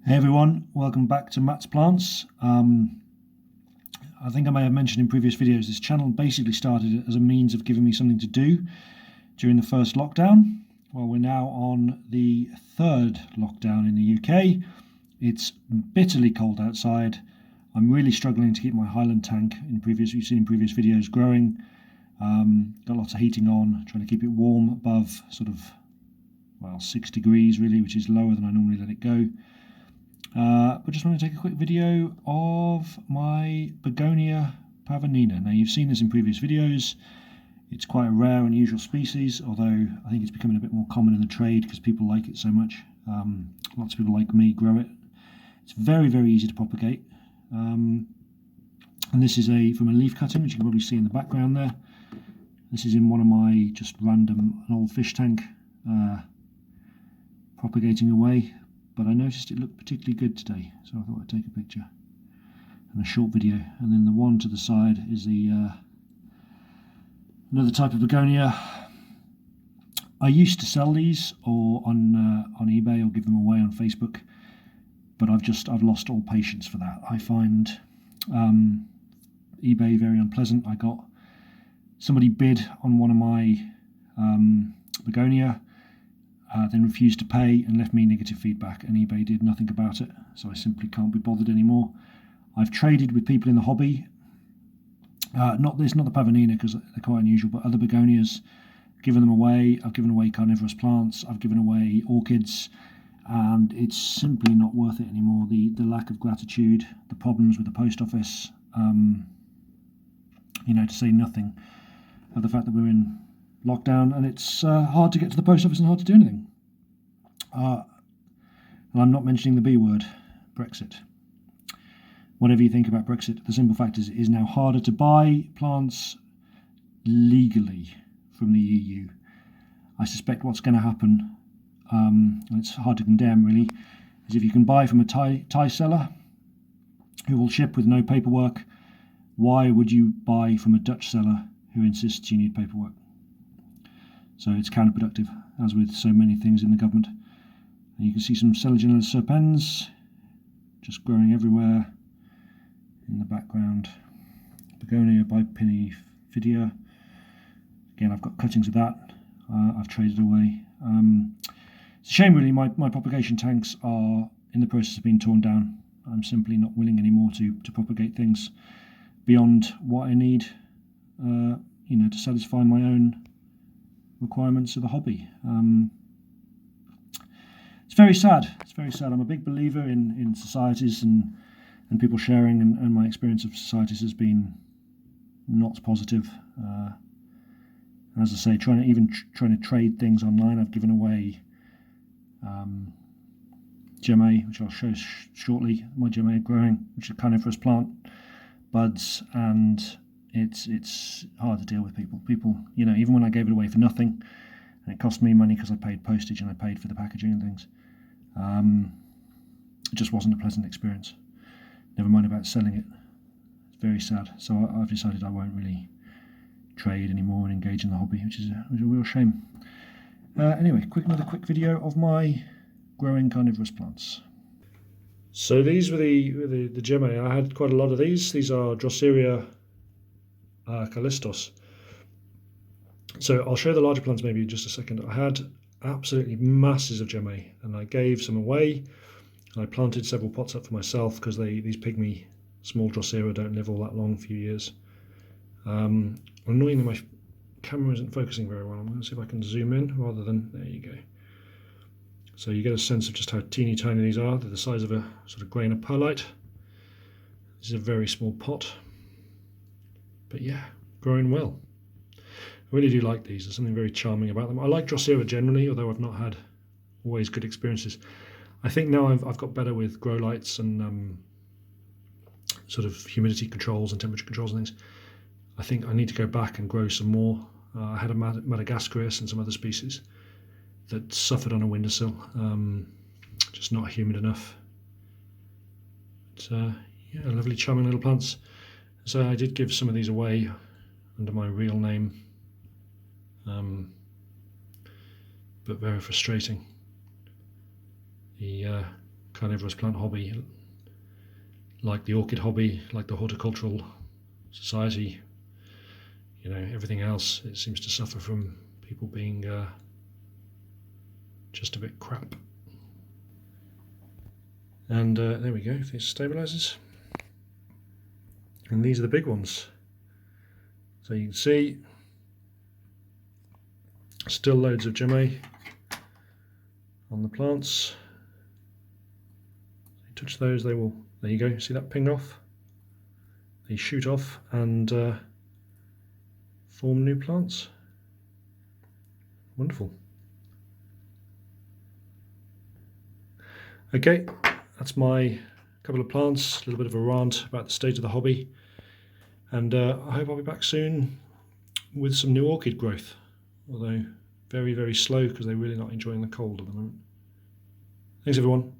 Hey everyone, welcome back to Matt's Plants. I think I may have mentioned in previous videos, this channel basically started as a means of giving me something to do during the first lockdown. Well, we're now on the third lockdown in the UK. It's bitterly cold outside. I'm really struggling to keep my Highland tank, you've seen in previous videos, growing. Got lots of heating on, trying to keep it warm above 6 degrees really, which is lower than I normally let it go. But just want to take a quick video of my Begonia pavonina. Now, you've seen this in previous videos. It's quite a rare, unusual species, although I think it's becoming a bit more common in the trade because people like it so much. Lots of people like me grow it. It's very, very easy to propagate. And this is from a leaf cutting, which you can probably see in the background there. This is in one of my just random, an old fish tank, propagating away. But I noticed it looked particularly good today, so I thought I'd take a picture and a short video. And then the one to the side is another type of begonia. I used to sell these or on eBay or give them away on Facebook, but I've lost all patience for that. I find eBay very unpleasant. I got somebody bid on one of my begonia. Then refused to pay and left me negative feedback, and eBay did nothing about it, so I simply can't be bothered anymore. I've traded with people in the hobby, not the pavonina because they're quite unusual, but other begonias, given them away. I've given away carnivorous plants, I've given away orchids, and it's simply not worth it anymore. The lack of gratitude, the problems with the post office, to say nothing of the fact that we're in lockdown and it's hard to get to the post office and hard to do anything. And I'm not mentioning the B word, Brexit. Whatever you think about Brexit, the simple fact is it is now harder to buy plants legally from the EU. I suspect what's going to happen, and it's hard to condemn really, is if you can buy from a Thai seller who will ship with no paperwork, why would you buy from a Dutch seller who insists you need paperwork? So it's counterproductive, as with so many things in the government. And you can see some Selaginella serpens just growing everywhere in the background. Begonia bipinnifidia. Again, I've got cuttings of that. I've traded away. It's a shame, really. My propagation tanks are in the process of being torn down. I'm simply not willing anymore to propagate things beyond what I need, to satisfy my own requirements of the hobby. It's very sad. I'm a big believer in societies and people sharing, and my experience of societies has been not positive. As I say, trying to trade things online. I've given away gemme, which I'll show shortly. My gemme growing, which is kind of carnivorous plant buds, and it's hard to deal with people. Even when I gave it away for nothing, and it cost me money because I paid postage and I paid for the packaging and things, it just wasn't a pleasant experience. Never mind about selling it. It's very sad. So I've decided I won't really trade anymore and engage in the hobby, which is a real shame. Anyway, another quick video of my growing carnivorous plants. So these were the gemme. I had quite a lot of these. These are Drosera callistos. So I'll show the larger plants maybe in just a second. I had absolutely masses of gemme, and I gave some away. And I planted several pots up for myself because these pygmy small Drosera don't live all that long, a few years. Annoyingly, my camera isn't focusing very well. I'm going to see if I can zoom in rather than, there you go. So you get a sense of just how teeny tiny these are. They're the size of a sort of grain of perlite. This is a very small pot. But yeah, growing well. I really do like these. There's something very charming about them. I like Drosera generally, although I've not had always good experiences. I think now I've got better with grow lights and sort of humidity controls and temperature controls and things. I think I need to go back and grow some more. I had a Madagascaris and some other species that suffered on a windowsill, just not humid enough. But, yeah, lovely charming little plants. So I did give some of these away under my real name, but very frustrating. The carnivorous plant hobby, like the orchid hobby, like the horticultural society, you know, everything else, it seems to suffer from people being just a bit crap. And there we go, this stabilizes. And these are the big ones. So you can see still loads of Gemma on the plants. You touch those, they will, there you go, see that ping off? They shoot off and form new plants. Wonderful. Okay, that's my couple of plants, a little bit of a rant about the state of the hobby, and I hope I'll be back soon with some new orchid growth, although very, very slow because they're really not enjoying the cold at the moment. Thanks everyone.